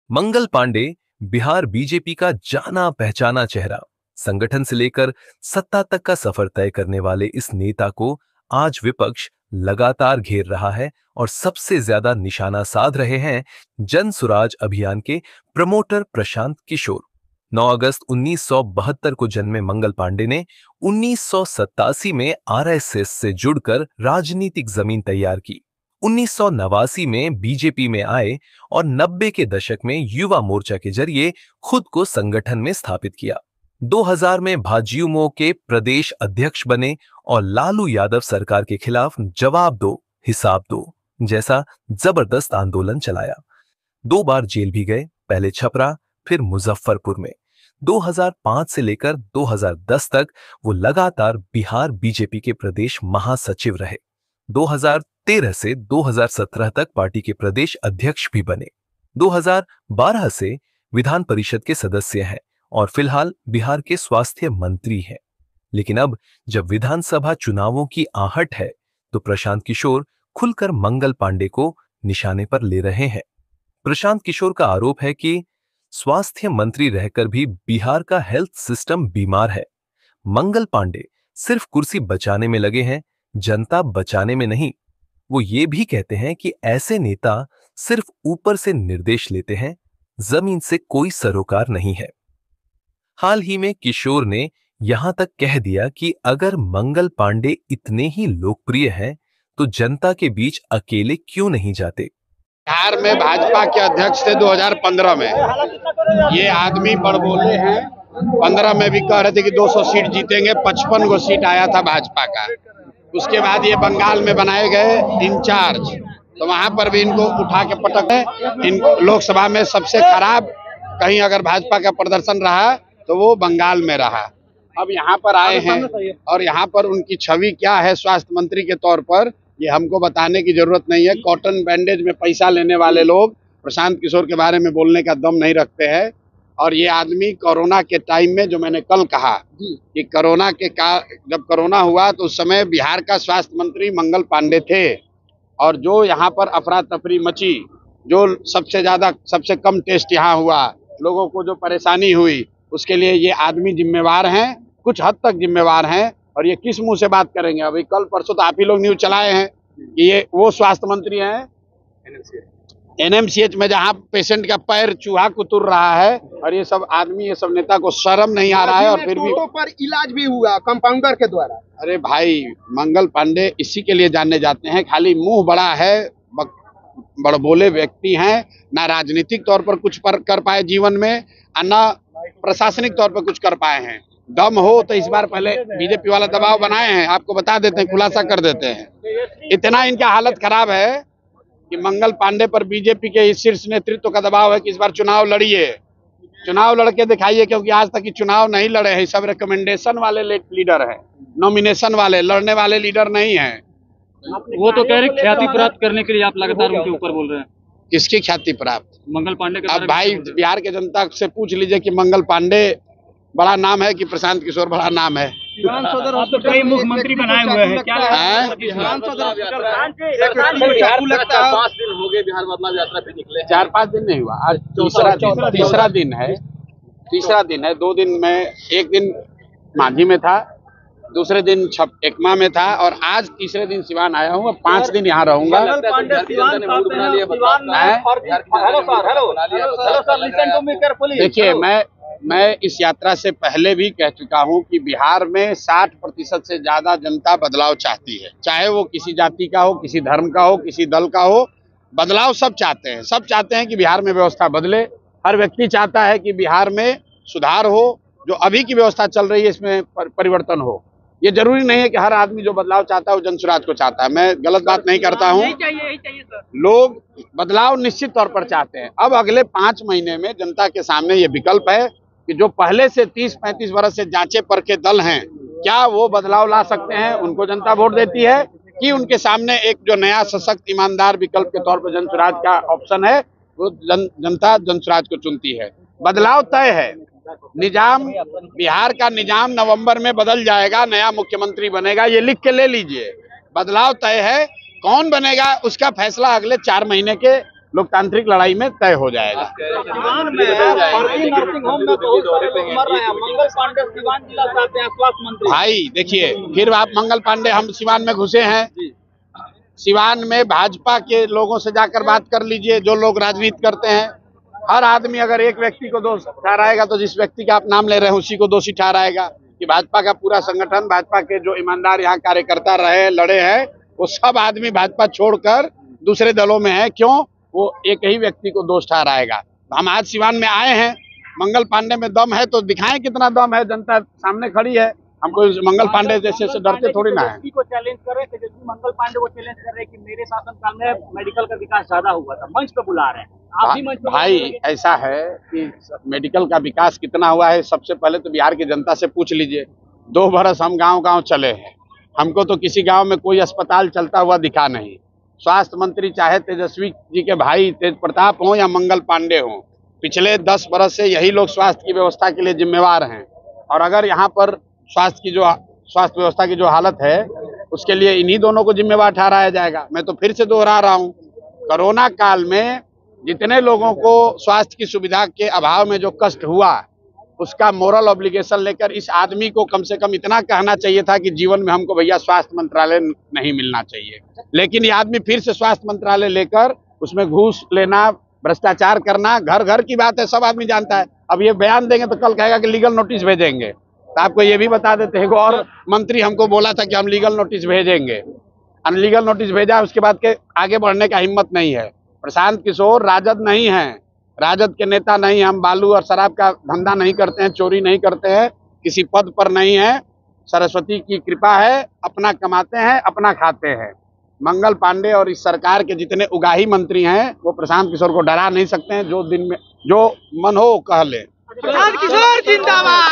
Mangal Pandey Bihar BJP का जाना पहचाना चेहरा, संगठन से लेकर सत्ता तक का सफर तय करने वाले इस नेता को आज विपक्ष लगातार घेर रहा है और सबसे ज्यादा निशाना साध रहे हैं जन सुराज अभियान के प्रमोटर प्रशांत किशोर। 9 अगस्त 1972 को जन्मे मंगल पांडे ने 1987 में आरएसएस से जुड़कर राजनीतिक जमीन तैयार की। 1989 में बीजेपी में आए और 90 के दशक में युवा मोर्चा के जरिए खुद को संगठन में स्थापित किया। 2000 में भाजयुमो के प्रदेश अध्यक्ष बने और लालू यादव सरकार के खिलाफ जवाब दो हिसाब दो जैसा जबरदस्त आंदोलन चलाया। 2 बार जेल भी गए, पहले छपरा फिर मुजफ्फरपुर में। 2005 से लेकर 2010 तक वो लगातार बिहार बीजेपी के प्रदेश महासचिव रहे। 2013 से 2017 तक पार्टी के प्रदेश अध्यक्ष भी बने। 2012 से विधान परिषद के सदस्य हैं और फिलहाल बिहार के स्वास्थ्य मंत्री हैं। लेकिन अब जब विधानसभा चुनावों की आहट है तो प्रशांत किशोर खुलकर मंगल पांडे को निशाने पर ले रहे हैं। प्रशांत किशोर का आरोप है कि स्वास्थ्य मंत्री रहकर भी बिहार का हेल्थ सिस्टम बीमार है। मंगल पांडे सिर्फ कुर्सी बचाने में लगे हैं, जनता बचाने में नहीं। वो ये भी कहते हैं कि ऐसे नेता सिर्फ ऊपर से निर्देश लेते हैं, जमीन से कोई सरोकार नहीं है। हाल ही में किशोर ने यहां तक कह दिया कि अगर मंगल पांडे इतने ही लोकप्रिय हैं तो जनता के बीच अकेले क्यों नहीं जाते। बिहार में भाजपा के अध्यक्ष थे 2015 में। ये आदमी बड़बोले हैं। 15 में भी कह रहे थे कि 200 सीट जीतेंगे, 55 गो सीट आया था भाजपा का। उसके बाद ये बंगाल में बनाए गए इंचार्ज, तो वहां पर भी इनको उठा के पटक है। इन लोकसभा में सबसे खराब कहीं अगर भाजपा का प्रदर्शन रहा तो वो बंगाल में रहा। अब यहाँ पर आए हैं और यहाँ पर उनकी छवि क्या है स्वास्थ्य मंत्री के तौर पर, ये हमको बताने की जरूरत नहीं है। कॉटन बैंडेज में पैसा लेने वाले लोग प्रशांत किशोर के बारे में बोलने का दम नहीं रखते हैं। और ये आदमी कोरोना के टाइम में, जो मैंने कल कहा कि जब कोरोना हुआ तो उस समय बिहार का स्वास्थ्य मंत्री मंगल पांडे थे। और जो यहाँ पर अफरा तफरी मची, जो सबसे कम टेस्ट यहाँ हुआ, लोगों को जो परेशानी हुई, उसके लिए ये आदमी जिम्मेवार हैं, कुछ हद तक जिम्मेवार हैं। और ये किस मुंह से बात करेंगे? अभी कल परसों तो आप ही लोग न्यूज चलाए हैं कि ये वो स्वास्थ्य मंत्री हैं एनएमसीएच में, जहां पेशेंट का पैर चूहा कुतुर रहा है। और ये सब आदमी, ये सब नेता को शर्म नहीं आ रहा है। और फिर भी पर इलाज भी हुआ कंपाउंडर के द्वारा। अरे भाई, मंगल पांडे इसी के लिए जाने जाते हैं, खाली मुंह बड़ा है, बड़बोले व्यक्ति हैं। ना राजनीतिक तौर पर कुछ कर पाए जीवन में, ना प्रशासनिक तौर पर कुछ कर पाए हैं। दम हो तो इस बार पहले बीजेपी वाला दबाव बनाए हैं, आपको बता देते हैं, खुलासा कर देते हैं। इतना इनका हालत खराब है कि मंगल पांडे पर बीजेपी के शीर्ष नेतृत्व का दबाव है कि इस बार चुनाव लड़िए, चुनाव लड़के दिखाइए। क्योंकि आज तक चुनाव नहीं लड़े हैं, सब रिकमेंडेशन वाले लीडर हैं, नॉमिनेशन वाले, लड़ने वाले लीडर नहीं हैं। वो तो कह रहे ख्याति प्राप्त करने के लिए आप लगातार उनके ऊपर बोल रहे हैं। किसकी ख्याति प्राप्त? मंगल पांडे का। अब भाई बिहार के जनता से पूछ लीजिए कि मंगल पांडे बड़ा नाम है कि प्रशांत किशोर बड़ा नाम है। आप तो कई मुख्यमंत्री बनाए हुए हैं, क्या है? 5 दिन हो गए बिहार बदलाव यात्रा पे निकले। 4-5 दिन नहीं हुआ, आज तीसरा दिन है। 2 दिन में, एक दिन मांझी में था, दूसरे दिन एकमा में था, और आज तीसरे दिन सिवान आया हूँ। 5 दिन यहाँ रहूंगा। देखिए, मैं इस यात्रा से पहले भी कह चुका हूं कि बिहार में 60% से ज्यादा जनता बदलाव चाहती है। चाहे वो किसी जाति का हो, किसी धर्म का हो, किसी दल का हो, बदलाव सब चाहते हैं। सब चाहते हैं कि बिहार में व्यवस्था बदले। हर व्यक्ति चाहता है कि बिहार में सुधार हो, जो अभी की व्यवस्था चल रही है इसमें परिवर्तन हो। ये जरूरी नहीं है कि हर आदमी जो बदलाव चाहता है वो जनसुराज को चाहता है। मैं गलत बात नहीं करता हूँ। लोग बदलाव निश्चित तौर पर चाहते हैं। अब अगले 5 महीने में जनता के सामने ये विकल्प है कि जो पहले से 30-35 वर्ष से जांचे परखे दल हैं, क्या वो बदलाव ला सकते हैं? उनको जनता वोट देती है कि उनके सामने एक जो नया सशक्त ईमानदार विकल्प के तौर पर जनसुराज का ऑप्शन है, वो जनता जनसुराज को चुनती है। बदलाव तय है। निजाम, बिहार का निजाम नवंबर में बदल जाएगा, नया मुख्यमंत्री बनेगा, ये लिख के ले लीजिए। बदलाव तय है। कौन बनेगा उसका फैसला अगले 4 महीने के लोकतांत्रिक लड़ाई में तय हो जाएगा। सिवान में फर्जी नर्सिंग होम में बहुत सारे लोग मर रहे हैं। मंगल पांडे सिवान जिला से आते हैं, स्वास्थ्य मंत्री। भाई देखिए, फिर आप मंगल पांडे, हम सिवान में घुसे हैं। सिवान में भाजपा के लोगों से जाकर बात कर लीजिए, जो लोग राजनीति करते हैं। हर आदमी अगर एक व्यक्ति को दोष ठहराएगा तो जिस व्यक्ति का आप नाम ले रहे हैं उसी को दोषी ठहराएगा। कि भाजपा का पूरा संगठन, भाजपा के जो ईमानदार यहाँ कार्यकर्ता रहे, लड़े हैं, वो सब आदमी भाजपा छोड़कर दूसरे दलों में है। क्यों? वो एक ही व्यक्ति को दोष ठहराएगा। हम आज सिवान में आए हैं, मंगल पांडे में दम है तो दिखाएं कितना दम है। जनता सामने खड़ी है, हमको मंगल पांडे जैसे से डरते थोड़ी ना है। को चैलेंज कर रहे थे, जैसे मंगल पांडे को चैलेंज कर रहे हैं कि मेरे शासनकाल में मेडिकल का विकास ज्यादा हुआ था, मंच पे बुला रहे हैं। आप भी मंच पे भाई ऐसा है कि मेडिकल का विकास कितना हुआ है, सबसे पहले तो बिहार की जनता से पूछ लीजिए। 2 बरस हम गांव-गांव चले हैं, हमको तो किसी गांव में कोई अस्पताल चलता हुआ दिखा नहीं। स्वास्थ्य मंत्री चाहे तेजस्वी जी के भाई तेज प्रताप हो या मंगल पांडे हो, पिछले 10 बरस से यही लोग स्वास्थ्य की व्यवस्था के लिए जिम्मेवार हैं। और अगर यहाँ पर स्वास्थ्य व्यवस्था की जो हालत है, उसके लिए इन्हीं दोनों को जिम्मेवार ठहराया जाएगा। मैं तो फिर से दोहरा रहा हूँ, कोरोना काल में जितने लोगों को स्वास्थ्य की सुविधा के अभाव में जो कष्ट हुआ, उसका मोरल ऑब्लिगेशन लेकर इस आदमी को कम से कम इतना कहना चाहिए था कि जीवन में हमको भैया स्वास्थ्य मंत्रालय नहीं मिलना चाहिए। लेकिन ये आदमी फिर से स्वास्थ्य मंत्रालय लेकर उसमें घूस लेना, भ्रष्टाचार करना, घर घर की बात है, सब आदमी जानता है। अब ये बयान देंगे तो कल कहेगा कि लीगल नोटिस भेजेंगे। तो आपको ये भी बता देते हैं, और मंत्री हमको बोला था कि हम लीगल नोटिस भेजेंगे, अनलीगल नोटिस भेजा, उसके बाद के आगे बढ़ने का हिम्मत नहीं है। प्रशांत किशोर राजद नहीं है, राजद के नेता नहीं। हम बालू और शराब का धंधा नहीं करते हैं, चोरी नहीं करते हैं, किसी पद पर नहीं है। सरस्वती की कृपा है, अपना कमाते हैं, अपना खाते हैं। मंगल पांडे और इस सरकार के जितने उगाही मंत्री हैं, वो प्रशांत किशोर को डरा नहीं सकते हैं। जो दिन में जो मन हो कह ले। प्रशांत किशोर जिंदाबाद।